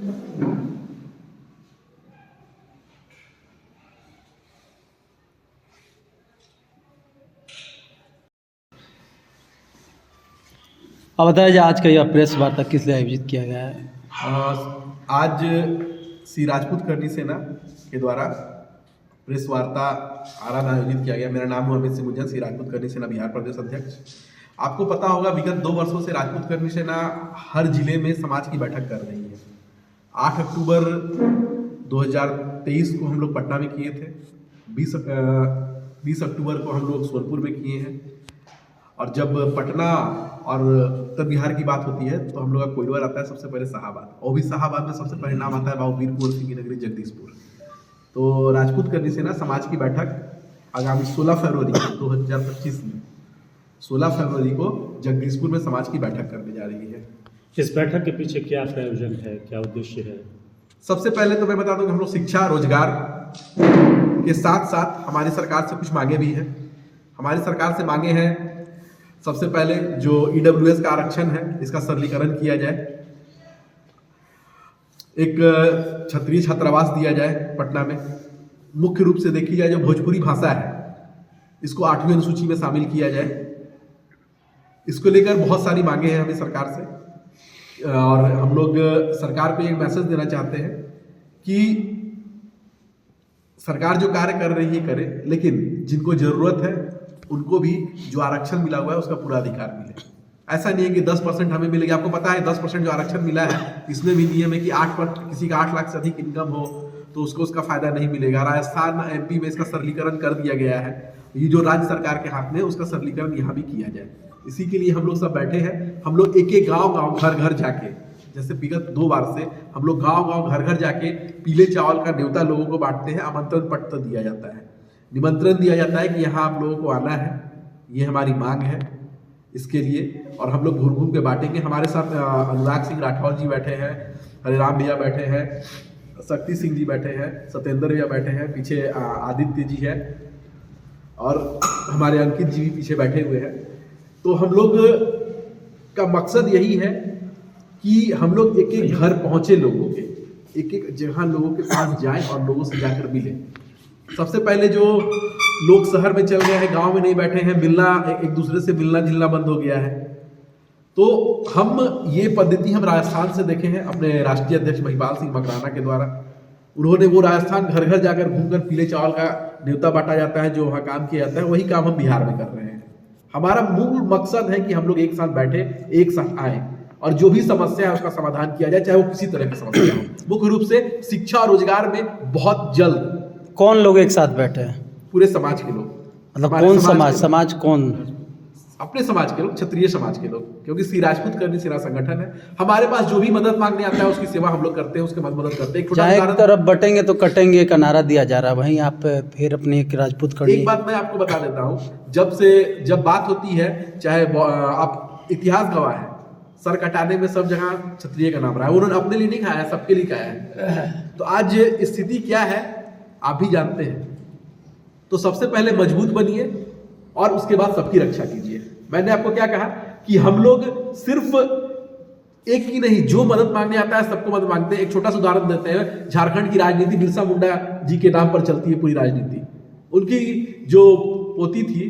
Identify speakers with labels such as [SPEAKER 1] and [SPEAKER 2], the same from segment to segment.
[SPEAKER 1] अब बताइए आज का यह प्रेस वार्ता किस लिए आयोजित किया गया है?
[SPEAKER 2] आज श्री राजपूत करनी सेना के द्वारा प्रेस वार्ता आरा में आयोजित किया गया। मेरा नाम है अमित सिंह गुज्जर, श्री राजपूत करनी सेना बिहार प्रदेश अध्यक्ष। आपको पता होगा विगत 2 वर्षों से राजपूत करनी सेना हर जिले में समाज की बैठक कर रही है। 8 अक्टूबर 2023 को हम लोग पटना में किए थे, 20 अक्टूबर को हम लोग सोनपुर में किए हैं, और जब पटना और उत्तर बिहार की बात होती है तो हम लोग का कोरिडोर आता है सबसे पहले शाहाबाद, और भी शाहाबाद में सबसे पहले नाम आता है बाबू वीर कुंवर सिंह की नगरी जगदीशपुर। तो राजपूत करनी सेना समाज की बैठक आगामी 16 फरवरी 2025 में 16 फरवरी को जगदीशपुर में समाज की बैठक करने जा रही है।
[SPEAKER 3] इस बैठक के पीछे क्या प्रयोजन है, क्या उद्देश्य है?
[SPEAKER 2] सबसे पहले तो मैं बता दूं कि हम लोग शिक्षा रोजगार के साथ साथ हमारी सरकार से कुछ मांगे भी हैं। हमारी सरकार से मांगे हैं, सबसे पहले जो EWS का आरक्षण है इसका सरलीकरण किया जाए, एक क्षत्रिय छात्रावास दिया जाए पटना में। मुख्य रूप से देखी जाए जो भोजपुरी भाषा है इसको 8वीं अनुसूची में शामिल किया जाए। इसको लेकर बहुत सारी मांगे हैं हमें सरकार से, और हम लोग सरकार को एक मैसेज देना चाहते हैं कि सरकार जो कार्य कर रही है करे, लेकिन जिनको जरूरत है उनको भी जो आरक्षण मिला हुआ है उसका पूरा अधिकार मिले। ऐसा नहीं है कि 10% हमें मिलेगा। आपको पता है 10% जो आरक्षण मिला है इसमें भी नियम है कि किसी का 8 लाख से अधिक इनकम हो तो उसको उसका फायदा नहीं मिलेगा। राजस्थान MP में इसका सरलीकरण कर दिया गया है। ये जो राज्य सरकार के हाथ में है उसका सरलीकरण यहाँ भी किया जाए। इसी के लिए हम लोग सब बैठे हैं। हम लोग एक एक गाँव घर घर जाके, जैसे विगत 2 बार से हम लोग गाँव घर घर जाके पीले चावल का न्योता लोगों को बांटते हैं, आमंत्रण पत्र दिया जाता है, निमंत्रण दिया जाता है कि यहाँ आप लोगों को आना है, ये हमारी मांग है इसके लिए, और हम लोग घूम घूम के बांटेंगे। हमारे साथ अनुराग सिंह राठौर जी बैठे हैं, हरिराम भैया बैठे हैं, शक्ति सिंह जी बैठे हैं, सत्येंद्र भैया बैठे हैं, पीछे आदित्य जी है, और हमारे अंकित जी भी पीछे बैठे हुए हैं। तो हम लोग का मकसद यही है कि हम लोग एक एक घर पहुँचे, लोगों के एक एक जगह लोगों के पास जाएं और लोगों से जाकर मिलें। सबसे पहले जो लोग शहर में चल गए हैं, गांव में नहीं बैठे हैं, मिलना एक दूसरे से मिलना जुलना बंद हो गया है। तो हम ये पद्धति हम राजस्थान से देखे हैं अपने राष्ट्रीय अध्यक्ष महिपाल सिंह मकराना के द्वारा। उन्होंने वो राजस्थान घर घर जाकर घूमकर पीले चावल का न्योता बांटा जाता है, जो वहाँ काम किया जाता है, वही काम हम बिहार में कर रहे हैं। हमारा मूल मकसद है कि हम लोग एक साथ बैठे, एक साथ आए, और जो भी समस्या है उसका समाधान किया जाए, चाहे वो किसी तरह की समस्या हो। मुख्य रूप से शिक्षा और रोजगार में बहुत जल्द।
[SPEAKER 1] कौन लोग एक साथ बैठे हैं?
[SPEAKER 2] पूरे समाज के लोग।
[SPEAKER 1] मतलब कौन समाज कौन?
[SPEAKER 2] अपने समाज के लोग, क्षत्रिय समाज के लोग, क्योंकि श्री राजपूत करनी सेना संगठन है। हमारे पास जो भी मदद मांगने आता है उसकी सेवा हम लोग करते हैं, उसके मदद करते हैं।
[SPEAKER 1] चाहे एक तरफ बटेंगे तो कटेंगे का नारा दिया जा रहा है, वहीं आप फिर अपनी एक राजपूत करनी।
[SPEAKER 2] एक बात मैं आपको बता देता हूँ, जब बात होती है, चाहे आप इतिहास गवाह है, सर कटाने में सब जगह क्षत्रिय का नाम रहा है। उन्होंने अपने लिए नहीं खाया है, सबके लिए खाया है। तो आज स्थिति क्या है आप भी जानते हैं। तो सबसे पहले मजबूत बनिए और उसके बाद सबकी रक्षा कीजिए। मैंने आपको क्या कहा कि हम लोग सिर्फ एक ही नहीं, जो मदद मांगने आता है सबको मदद मांगते हैं। एक छोटा सा उदाहरण देते हैं, झारखंड की राजनीति बिरसा मुंडा जी के नाम पर चलती है पूरी राजनीति। उनकी जो पोती थी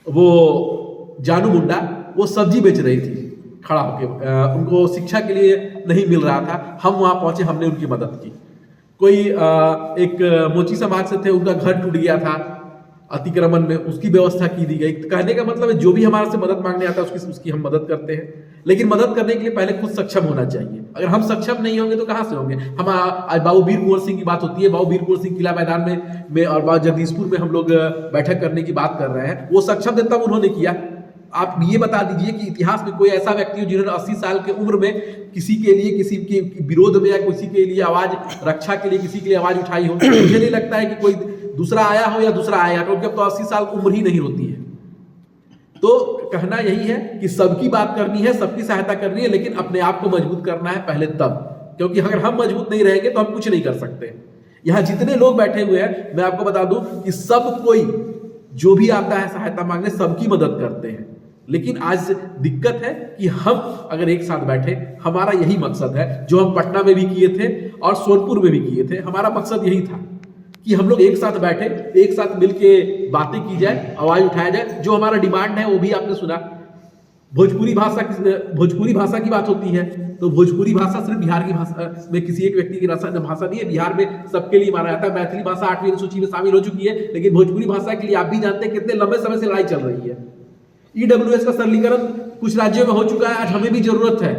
[SPEAKER 2] वो जानू मुंडा, वो सब्जी बेच रही थी खड़ा होके, उनको शिक्षा के लिए नहीं मिल रहा था। हम वहां पहुंचे, हमने उनकी मदद की। कोई एक मोची समाज से थे, उनका घर टूट गया था अतिक्रमण में, उसकी व्यवस्था की दी गई। कहने का मतलब है जो भी हमारे से मदद मांगने आता है उसकी हम मदद करते हैं, लेकिन मदद करने के लिए पहले खुद सक्षम होना चाहिए। अगर हम सक्षम नहीं होंगे तो कहाँ से होंगे? हम आज बाबू वीर कुंवर सिंह की बात होती है, बाबू वीर कुंवर सिंह किला मैदान में और जगदीशपुर में हम लोग बैठक करने की बात कर रहे हैं। वो सक्षम थे तब उन्होंने किया। आप ये बता दीजिए कि इतिहास में कोई ऐसा व्यक्ति हो जिन्होंने 80 साल की उम्र में किसी के लिए, किसी के विरोध में या किसी के लिए आवाज, रक्षा के लिए किसी के लिए आवाज उठाई हो? मुझे नहीं लगता है कि कोई दूसरा आया हो या दूसरा आएगा, क्योंकि अब तो 80 साल की उम्र ही नहीं होती है। तो कहना यही है कि सबकी बात करनी है, सबकी सहायता करनी है, लेकिन अपने आप को मजबूत करना है पहले तब, क्योंकि अगर हम मजबूत नहीं रहेंगे तो हम कुछ नहीं कर सकते। यहाँ जितने लोग बैठे हुए हैं, मैं आपको बता दूं कि सब कोई जो भी आता है सहायता मांगने, सबकी मदद करते हैं। लेकिन आज दिक्कत है कि हम अगर एक साथ बैठे, हमारा यही मकसद है जो हम पटना में भी किए थे और सोनपुर में भी किए थे। हमारा मकसद यही था कि हम लोग एक साथ बैठे, एक साथ मिलके बातें की जाए, आवाज उठाया जाए। जो हमारा डिमांड है वो भी आपने सुना। भोजपुरी भाषा की बात होती है तो भोजपुरी भाषा सिर्फ बिहार की भाषा में किसी एक व्यक्ति की भाषा नहीं है, बिहार में सबके लिए माना जाता है। मैथिली भाषा 8वीं अनुसूची में शामिल हो चुकी है, लेकिन भोजपुरी भाषा के लिए आप भी जानते हैं कितने लंबे समय से लड़ाई चल रही है। ईडब्ल्यूएस का सरलीकरण कुछ राज्यों में हो चुका है, आज हमें भी जरूरत है।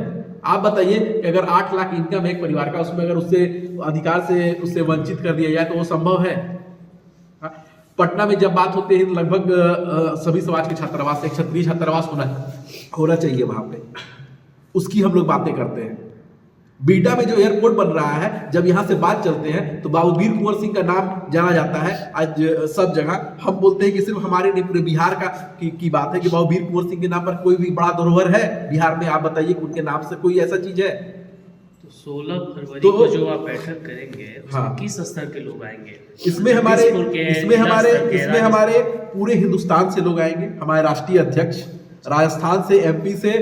[SPEAKER 2] आप बताइए कि अगर 8 लाख इनकम है एक परिवार का, उसमें अगर उससे अधिकार से उससे वंचित कर दिया जाए तो वो संभव है? पटना में जब बात होती है लगभग सभी समाज के छात्रावास, एक क्षत्रिय छात्रावास होना चाहिए वहां पे, उसकी हम लोग बातें करते हैं। बीटा में जो एयरपोर्ट बन रहा है, जब यहाँ से बात चलते हैं तो बाबू वीर कुंवर सिंह का नाम जाना जाता है आज सब जगह। हम बोलते हैं कि सिर्फ हमारे नहीं पूरे बिहार का की बात है कि बाबू वीर कुंवर सिंह के नाम पर कोई भी बड़ा धरोहर है बिहार में? आप बताइए कि उनके नाम से कोई ऐसा चीज है?
[SPEAKER 4] 16 फरवरी को जो आप बैठक करेंगे, उसमें किस स्तर के लोग आएंगे?
[SPEAKER 2] इसमें हमारे पूरे हिंदुस्तान से लोग आएंगे। हमारे राष्ट्रीय अध्यक्ष राजस्थान से, एमपी से,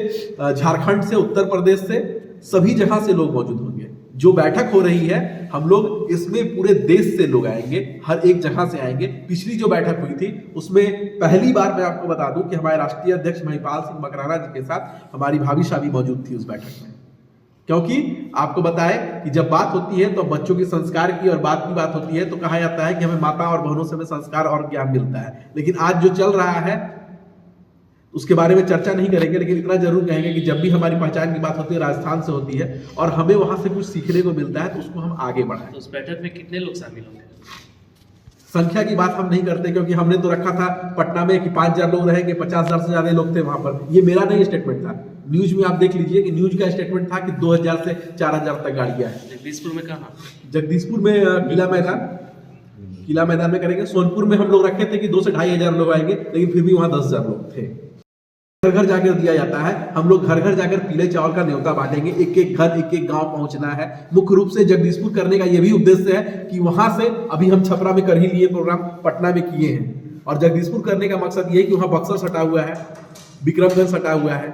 [SPEAKER 2] झारखंड से, उत्तर प्रदेश से, सभी जगह से लोग मौजूद होंगे। जो बैठक हो रही है, हम लोग इसमें पूरे देश से लोग आएंगे, हर एक जगह से आएंगे। पिछली जो बैठक हुई थी उसमें पहली बार मैं आपको बता दूं कि हमारे राष्ट्रीय अध्यक्ष महिपाल सिंह मकराना जी के साथ हमारी भाभी शाह भी मौजूद थी उस बैठक में। क्योंकि आपको बताएं कि जब बात होती है तो बच्चों के संस्कार की और बात की बात होती है तो कहा जाता है कि हमें माता और बहनों से हमें संस्कार और ज्ञान मिलता है। लेकिन आज जो चल रहा है उसके बारे में चर्चा नहीं करेंगे, लेकिन इतना जरूर कहेंगे कि जब भी हमारी पहचान की बात होती है राजस्थान से होती है और हमें वहां से कुछ सीखने को मिलता है तो उसको हम आगे बढ़ाएं।
[SPEAKER 4] तो उस बैठक में कितने लोग शामिल होंगे?
[SPEAKER 2] संख्या की बात हम नहीं करते, क्योंकि हमने तो रखा था पटना में कि 5000 लोग रहेंगे, 50,000 से ज्यादा लोग थे वहां पर। ये मेरा नहीं स्टेटमेंट था, न्यूज में आप देख लीजिए कि न्यूज का स्टेटमेंट था कि 2000 से 4000 तक गाड़ियां हैं।
[SPEAKER 4] जगदीशपुर में कहाँ?
[SPEAKER 2] जगदीशपुर में किला मैदान में करेंगे। सोनपुर में हम लोग रखे थे कि 2 से 2500 लोग आएंगे, लेकिन फिर भी वहां 10,000 लोग थे। घर घर जाकर दिया जाता है, हम लोग घर घर जाकर पीले चावल का न्योता बांटेंगे। एक एक घर, एक एक गांव पहुंचना है। मुख्य रूप से जगदीशपुर करने का यह भी उद्देश्य है कि वहां से, अभी हम छपरा में कर ही लिए प्रोग्राम, पटना में किए हैं, और जगदीशपुर करने का मकसद ये है कि वहां बक्सर सटा हुआ है, विक्रमगंज सटा हुआ है,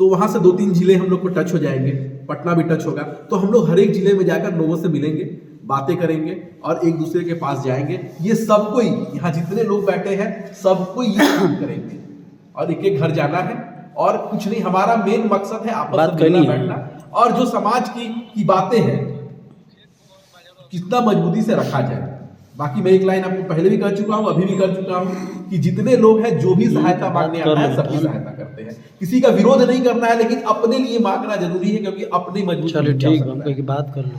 [SPEAKER 2] तो वहां से 2-3 जिले हम लोग को टच हो जाएंगे, पटना भी टच होगा। तो हम लोग हर एक जिले में जाकर लोगों से मिलेंगे, बातें करेंगे और एक दूसरे के पास जाएंगे। ये सब कोई, यहाँ जितने लोग बैठे हैं सबको ये काम करेंगे और एक एक घर जाना है और कुछ नहीं। हमारा मेन मकसद है आपस में मिलना बैठना, और जो समाज की बातें हैं कितना मजबूती से रखा जाए। बाकी मैं एक लाइन आपको पहले भी कर चुका हूं, अभी भी कर चुका हूं कि जितने लोग हैं जो भी सहायता मांगने आता है सबकी सहायता करते हैं। किसी का विरोध नहीं करना है, लेकिन अपने लिए मांगना जरूरी है, क्योंकि अपनी मजबूती।
[SPEAKER 1] चलो ठीक है, बात कर लो।